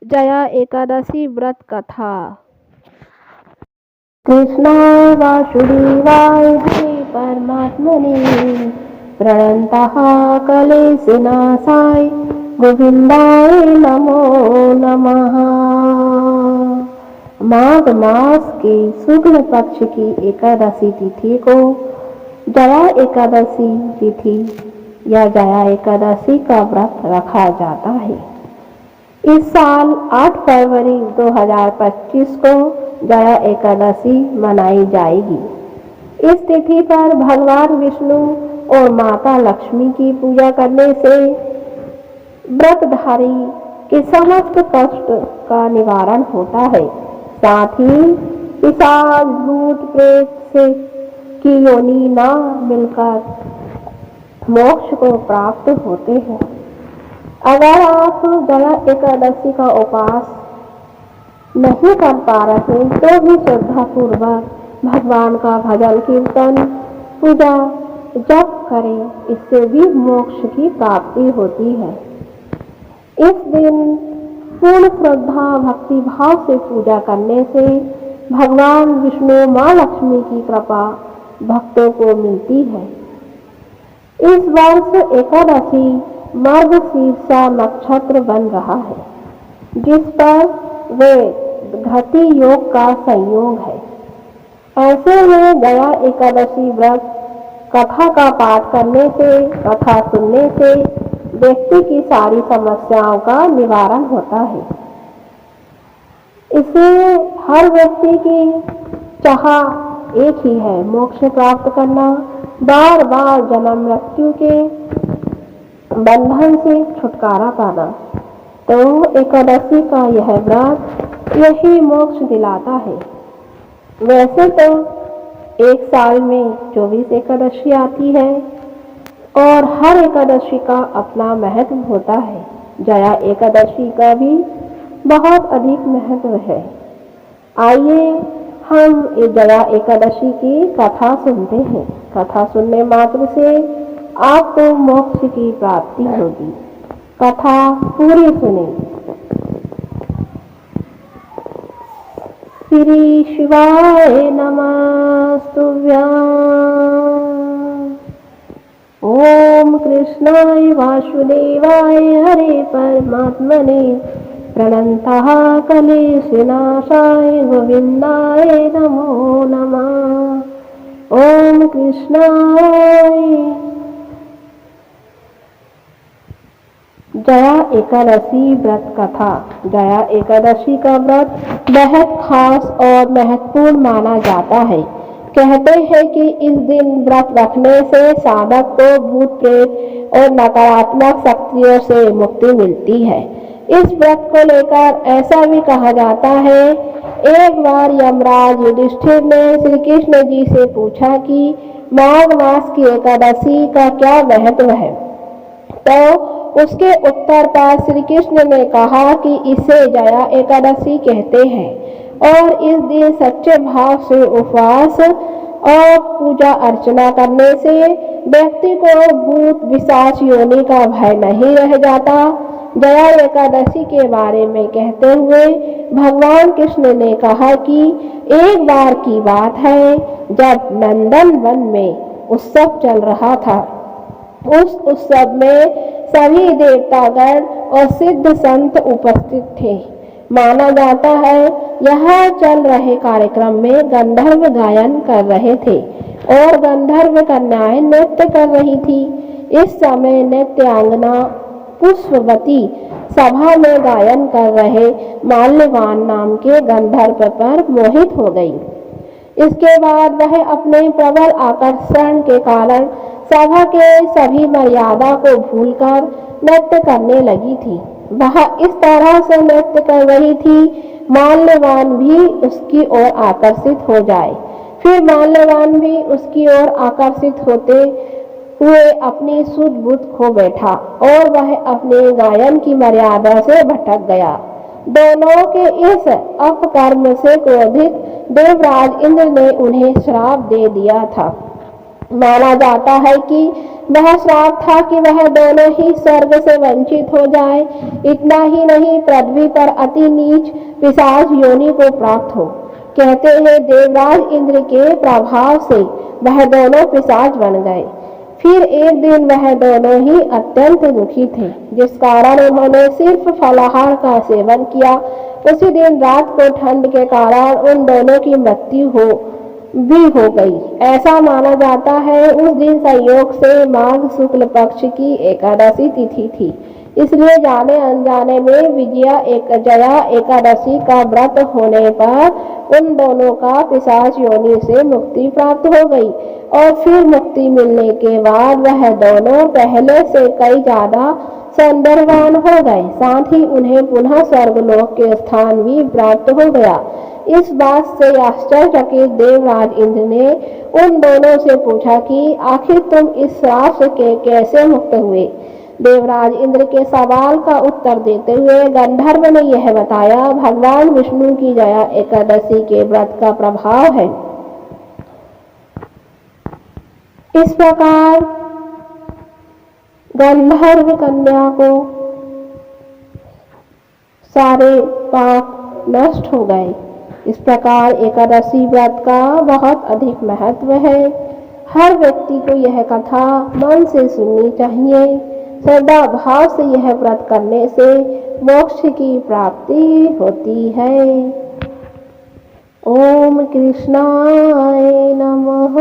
जया एकादशी व्रत कथा। कृष्णाय वासुदेवाय हरे परमात्मने प्रणतः कलेशनाशाय गोविंदाय नमो नमः। माघ मास के शुक्ल पक्ष की एकादशी तिथि को जया एकादशी तिथि या जया एकादशी का व्रत रखा जाता है। इस साल 8 फरवरी 2025 को जया एकादशी मनाई जाएगी। इस तिथि पर भगवान विष्णु और माता लक्ष्मी की पूजा करने से व्रतधारी के समस्त कष्ट का निवारण होता है। साथ ही पिशाच भूत प्रेत से की योनि न मिलकर मोक्ष को प्राप्त होते हैं। अगर आप जया एकादशी का उपवास नहीं कर पा रहे तो भी श्रद्धापूर्वक भगवान का भजन कीर्तन पूजा जप करें, इससे भी मोक्ष की प्राप्ति होती है। इस दिन पूर्ण श्रद्धा भक्ति भाव से पूजा करने से भगवान विष्णु माँ लक्ष्मी की कृपा भक्तों को मिलती है। इस वर्ष एकादशी मर्गशीर्षा नक्षत्र बन रहा है, जिस पर वे घटी योग का संयोग है। ऐसे में जया एकादशी व्रत कथा का पाठ करने से, कथा सुनने से व्यक्ति की सारी समस्याओं का निवारण होता है। इसे हर व्यक्ति की चाह एक ही है, मोक्ष प्राप्त करना, बार बार जन्म मृत्यु के बंधन से छुटकारा पाना। तो एकादशी का यह व्रत यही मोक्ष दिलाता है। वैसे तो एक साल में 24 एकादशी आती है और हर एकादशी का अपना महत्व होता है। जया एकादशी का भी बहुत अधिक महत्व है। आइए हम इस जया एकादशी की कथा सुनते हैं। कथा सुनने मात्र से आपको मोक्ष की प्राप्ति होगी। कथा पूरी सुने। श्री शिवाय नमस्तुभ्यं। ओम कृष्णाय वासुदेवाय हरे परमात्मने प्रणतः कलेशनाशाय गोविंदाय नमो नमः। ओम कृष्णाय। जया एकादशी व्रत कथा। जया एकादशी का व्रत बेहद खास और महत्वपूर्ण माना जाता है। कहते हैं कि इस दिन व्रत रखने से साधक को भूत प्रेत और नकारात्मक शक्तियों से मुक्ति मिलती है। इस व्रत को लेकर ऐसा भी कहा जाता है, एक बार यमराज युधिष्ठिर ने श्री कृष्ण जी से पूछा कि माघ मास की एकादशी का क्या महत्व है। तो उसके उत्तर पर श्री कृष्ण ने कहा कि इसे जया एकादशी कहते हैं और इस दिन सच्चे भाव से उपवास और पूजा अर्चना करने से व्यक्ति को भूत पिशाच योनि का भय नहीं रह जाता। जया एकादशी के बारे में कहते हुए भगवान कृष्ण ने कहा कि एक बार की बात है, जब नंदन वन में उत्सव चल रहा था। उस उत्सव में सभी देवतागण और सिद्ध संत उपस्थित थे। माना जाता है यह चल रहे कार्यक्रम में गंधर्व गायन कर रहे थे और गंधर्व कन्याएं नृत्य कर रही थी। इस समय नृत्यांगना पुष्पवती सभा में गायन कर रहे माल्यवान नाम के गंधर्व पर मोहित हो गई। इसके बाद वह अपने प्रबल आकर्षण के कारण सभा के सभी मर्यादा को भूलकर नृत्य करने लगी थी। वह इस तरह से नृत्य कर रही थी माल्यवान भी उसकी ओर आकर्षित हो जाए। फिर माल्यवान भी उसकी ओर आकर्षित होते हुए अपनी सुध बुध खो बैठा और वह अपने गायन की मर्यादा से भटक गया। दोनों के इस अपकर्म से क्रोधित देवराज इंद्र ने उन्हें श्राप दे दिया था। माना जाता है कि वह श्राप था कि वह दोनों ही स्वर्ग से वंचित हो जाए। इतना ही नहीं, पृथ्वी पर अति नीच पिशाच योनि को प्राप्त हो। कहते हैं देवराज इंद्र के प्रभाव से वह दोनों पिशाच बन गए। फिर एक दिन वह दोनों ही अत्यंत दुखी थे, जिस कारण उन्होंने सिर्फ फलाहार का सेवन किया। उसी दिन रात को ठंड के कारण उन दोनों की मृत्यु हो गई। ऐसा माना जाता है उस दिन संयोग से माघ शुक्ल पक्ष की एकादशी तिथि थी, इसलिए जाने अनजाने में जया एकादशी का व्रत होने पर उन दोनों का पिशाच योनि से मुक्ति प्राप्त हो गई और फिर मुक्ति मिलने के बाद वह दोनों पहले से कई ज्यादा सौंदर्यवान हो गए। साथ ही उन्हें पुनः स्वर्गलोक के स्थान भी प्राप्त हो गया। इस बात से आश्चर्यचकित देवराज इंद्र ने उन दोनों से पूछा कि आखिर तुम इस श्राप से कैसे मुक्त हुए। देवराज इंद्र के सवाल का उत्तर देते हुए गंधर्व ने यह बताया, भगवान विष्णु की जया एकादशी के व्रत का प्रभाव है। इस प्रकार गंधर्व कन्या को सारे पाप नष्ट हो गए। इस प्रकार एकादशी व्रत का बहुत अधिक महत्व है। हर व्यक्ति को यह कथा मन से सुननी चाहिए। श्रद्धा भाव से यह व्रत करने से मोक्ष की प्राप्ति होती है। ओम कृष्णाय नमः।